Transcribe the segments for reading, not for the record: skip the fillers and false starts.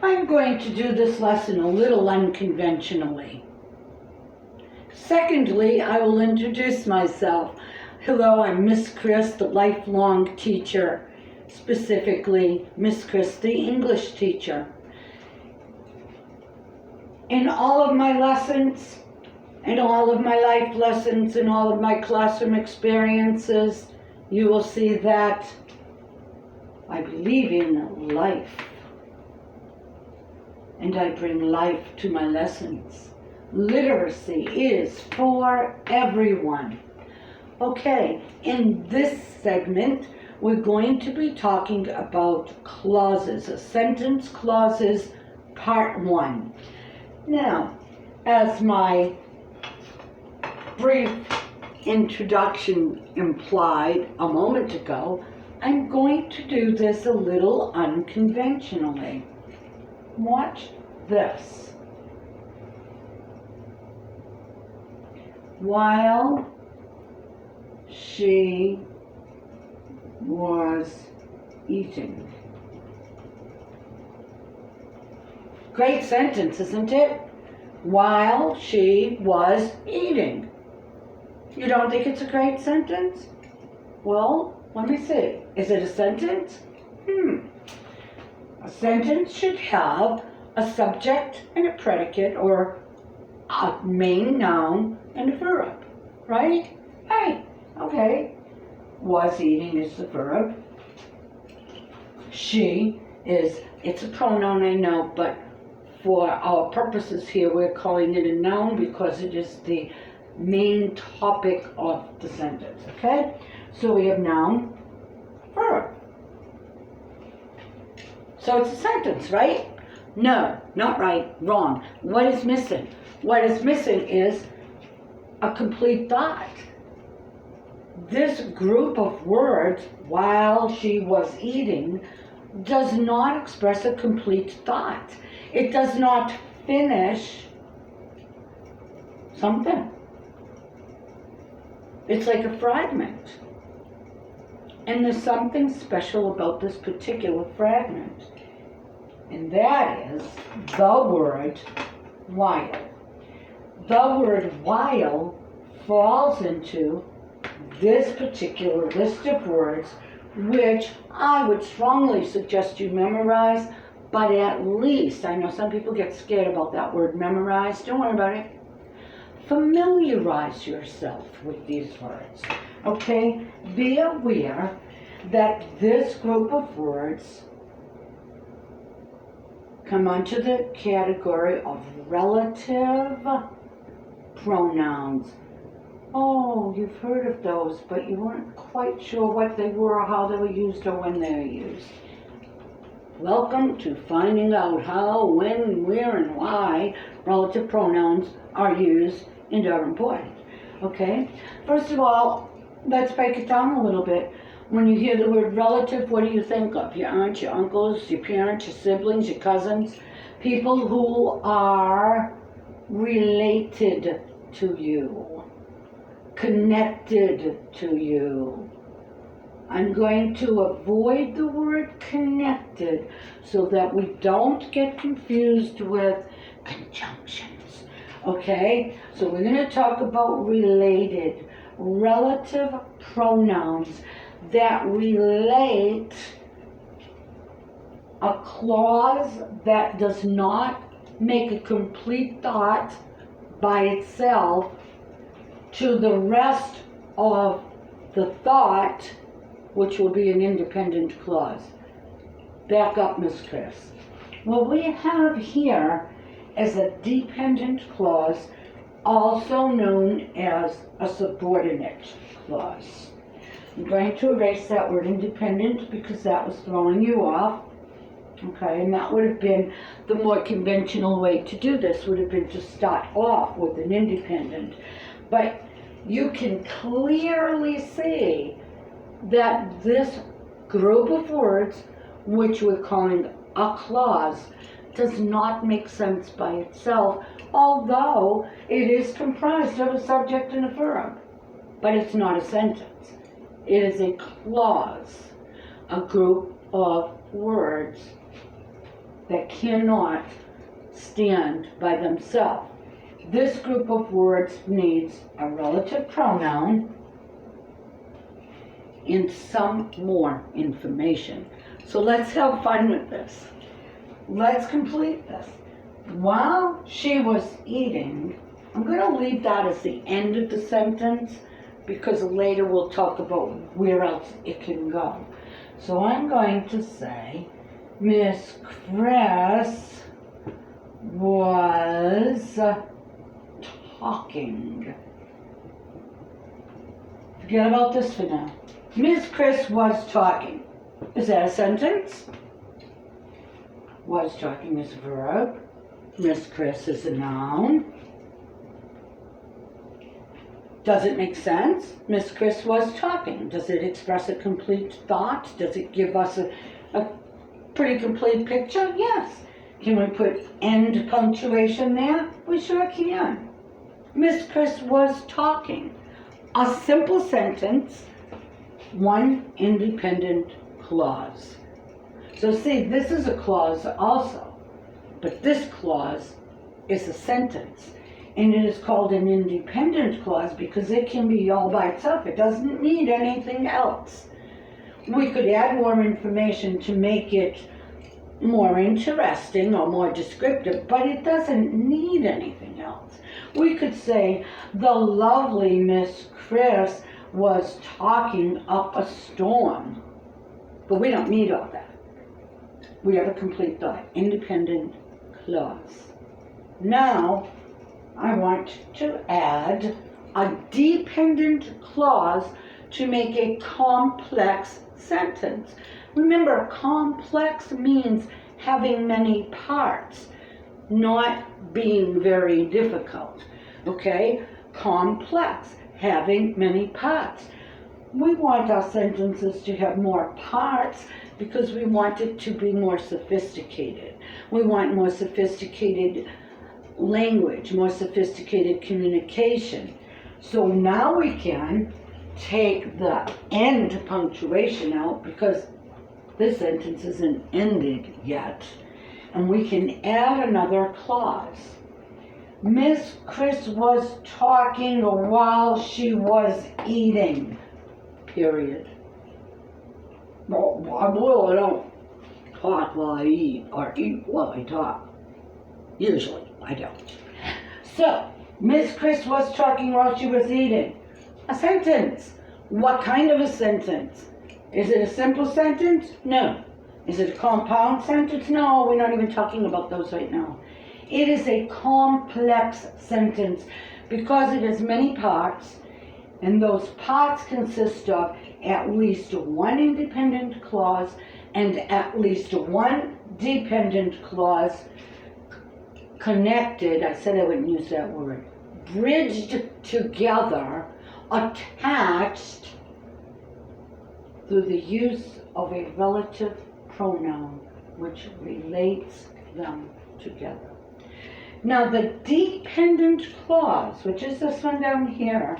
I'm going to do this lesson a little unconventionally. Secondly, I will introduce myself. Hello, I'm Miss Chris, the lifelong teacher, specifically Miss Chris, the English teacher. In all of my lessons, in all of my life lessons, in all of my classroom experiences, you will see that I believe in life. And I bring life to my lessons. Literacy is for everyone. Okay, in this segment, we're going to be talking about clauses, sentence clauses, part 1. Now, as my brief introduction implied a moment ago, I'm going to do this a little unconventionally. Watch this. While she was eating. Great sentence, isn't it? While she was eating. You don't think it's a great sentence? Well, let me see. Is it a sentence? A sentence should have a subject and a predicate, or a main noun and a verb, right? Hey, okay. Was eating is the verb. She is, it's a pronoun, I know, but for our purposes here, we're calling it a noun because it is the main topic of the sentence, okay? So we have noun, verb. So it's a sentence, right? No, not right, wrong. What is missing? What is missing is a complete thought. This group of words, while she was eating, does not express a complete thought. It does not finish something. It's like a fragment. And there's something special about this particular fragment. And that is the word while. The word while falls into this particular list of words, which I would strongly suggest you memorize, but at least, I know some people get scared about that word memorize, don't worry about it. Familiarize yourself with these words, okay? Be aware that this group of words come onto the category of relative pronouns. Oh, you've heard of those, but you weren't quite sure what they were, or how they were used, or when they were used. Welcome to finding out how, when, where, and why relative pronouns are used and are important. Okay? First of all, let's break it down a little bit. When you hear the word relative, what do you think of? Your aunts, your uncles, your parents, your siblings, your cousins, people who are related to you, connected to you. I'm going to avoid the word connected so that we don't get confused with conjunctions. Okay? So we're going to talk about related, relative pronouns that relate a clause that does not make a complete thought by itself to the rest of the thought, which will be an independent clause. Back up, Miss Chris. What we have here is a dependent clause, also known as a subordinate clause. I'm going to erase that word independent because that was throwing you off. Okay, and that would have been the more conventional way to do this, would have been to start off with an independent. But you can clearly see that this group of words, which we're calling a clause, does not make sense by itself, although it is comprised of a subject and a verb. But it's not a sentence. It is a clause, a group of words that cannot stand by themselves. This group of words needs a relative pronoun and some more information. So let's have fun with this. Let's complete this. While she was eating, I'm going to leave that as the end of the sentence because later we'll talk about where else it can go. So I'm going to say, Miss Chris was talking. Forget about this for now. Miss Chris was talking. Is that a sentence? Was talking is a verb. Miss Chris is a noun. Does it make sense? Miss Chris was talking. Does it express a complete thought? Does it give us a pretty complete picture? Yes. Can we put end punctuation there? We sure can. Miss Chris was talking. A simple sentence, one independent clause. So see, this is a clause also, but this clause is a sentence. And it is called an independent clause because it can be all by itself. It doesn't need anything else. We could add more information to make it more interesting or more descriptive, but it doesn't need anything else. We could say, the lovely Miss Chris was talking up a storm. But we don't need all that. We have a complete thought, independent clause. Now, I want to add a dependent clause to make a complex sentence. Remember, complex means having many parts, not being very difficult. Okay? Complex, having many parts. We want our sentences to have more parts because we want it to be more sophisticated. We want more sophisticated language, more sophisticated communication. So now we can take the end punctuation out because this sentence isn't ended yet. And we can add another clause. Miss Chris was talking while she was eating. Period. Well, I don't talk while I eat or eat while I talk. Usually, I don't. So, Miss Chris was talking while she was eating. A sentence. What kind of a sentence? Is it a simple sentence? No. Is it a compound sentence? No, we're not even talking about those right now. It is a complex sentence because it has many parts, and those parts consist of at least one independent clause and at least one dependent clause connected, I said I wouldn't use that word, bridged together, attached through the use of a relative pronoun which relates them together. Now the dependent clause, which is this one down here,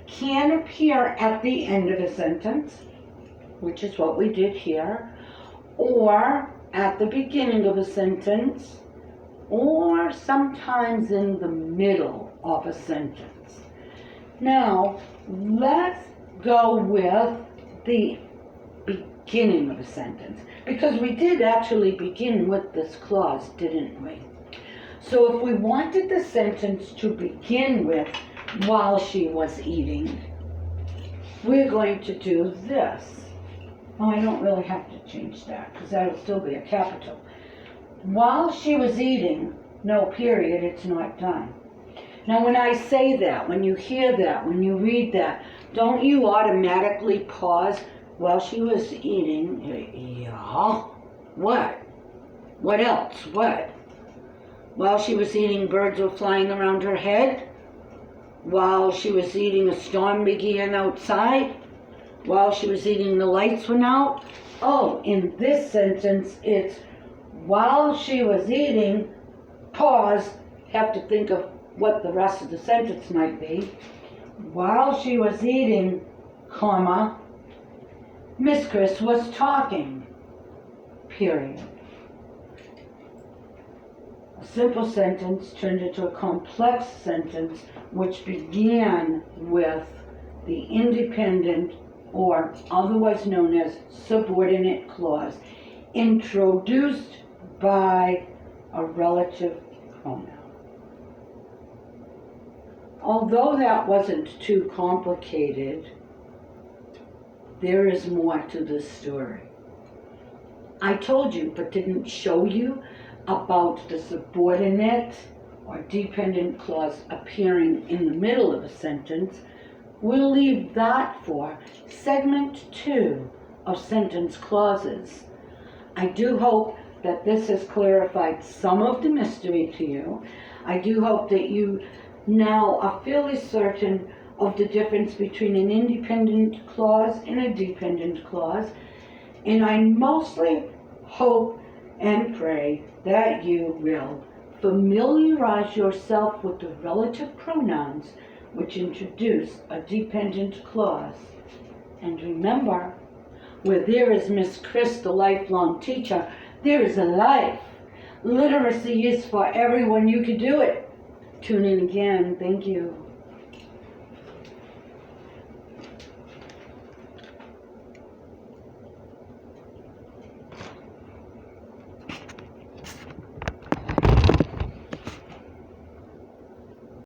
can appear at the end of a sentence, which is what we did here, or at the beginning of a sentence, or sometimes in the middle of a sentence. Now, let's go with the beginning of a sentence, because we did actually begin with this clause, didn't we? So if we wanted the sentence to begin with while she was eating, we're going to do this. Oh, I don't really have to change that because that'll still be a capital. While she was eating, no period, it's not done. Now when I say that, when you hear that, when you read that, don't you automatically pause while she was eating? Yeah. What? What else? What? While she was eating, birds were flying around her head. While she was eating, a storm began outside. While she was eating, the lights went out. Oh, in this sentence, it's while she was eating, pause, have to think of what the rest of the sentence might be. While she was eating, comma, Miss Chris was talking, period. simple sentence turned into a complex sentence, which began with the independent, or otherwise known as subordinate clause, introduced by a relative pronoun. Although that wasn't too complicated, there is more to this story. I told you, but didn't show you, about the subordinate or dependent clause appearing in the middle of a sentence. We'll leave that for segment 2 of sentence clauses. I do hope that this has clarified some of the mystery to you. I do hope that you now are fairly certain of the difference between an independent clause and a dependent clause. And I mostly hope and pray that you will familiarize yourself with the relative pronouns which introduce a dependent clause. And remember, where there is Miss Chris, the lifelong teacher, there is a life. Literacy is for everyone. You can do it. Tune in again. Thank you.